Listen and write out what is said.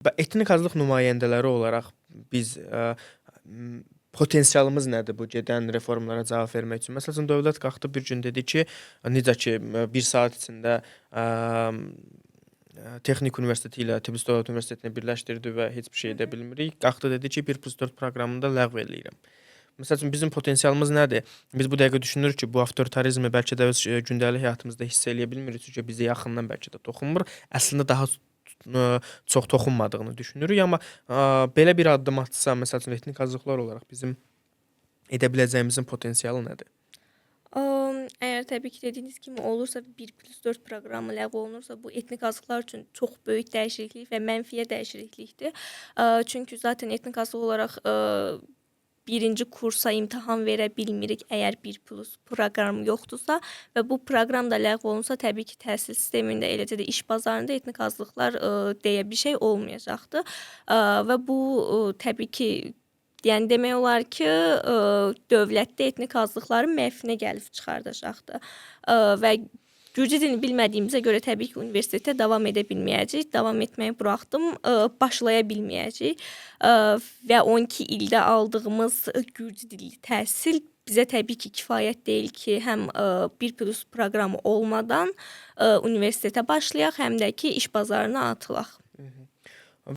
Və etnik azlıq nümayəndələri olaraq biz potensialımız nədir bu gedən reformlara cavab vermək üçün? Məsələn, dövlət qalxdı bir gün dedi ki, necə ki 1 saat içində Texnik Universiteti ilə Tiflis Dövlət Universitetini birləşdirdi və heç bir şey edə bilmirik. Qalxdı dedi ki, 1+4 proqramını da ləğv eləyirəm. Məsəl üçün bizim potensialımız nədir? Biz bu dəqiqə düşünürük ki, bu avtoritarizmi bəlkə də öz gündəlik həyatımızda hiss eləyə bilmirik, çünki bizə yaxından bəlkə də toxunmur. Əslində daha çox toxunmadığını düşünürük, amma belə bir addım atsa, məsəl üçün etnik azlıqlar olaraq bizim edə biləcəyimizin potensialı nədir? Əgər təbii ki, dediyiniz kimi olursa, 1+4 proqramı ləğv olunursa, bu etnik azlıqlar üçün çox böyük dəyişiklik və mənfiyə dəyişiklikdir. Çünki zaten etnik azlıq olaraq birinci kursa imtahan verə bilmirik, əgər 1+ proqram yoxdursa və bu proqram da ləğv olunsa, təbii ki, təhsil sistemində, eləcə də iş bazarında etnik azlıqlar deyə bir şey olmayacaqdır. Və bu təbii ki, yəni demək olar ki, dövlətdə etnik azlıqların məhfinə gəlib çıxardacaqdır. Və Gürcü dilini bilmədiyimizə görə təbii ki, universitetə davam edə bilməyəcəyik. Davam etməyi buraxdım, başlaya bilməyəcəyik. Və 12 ildə aldığımız Gürcü dilli təhsil bizə təbii ki, kifayət deyil ki, həm 1+ proqramı olmadan universitetə başlayaq, həm də ki, iş bazarına atılaq.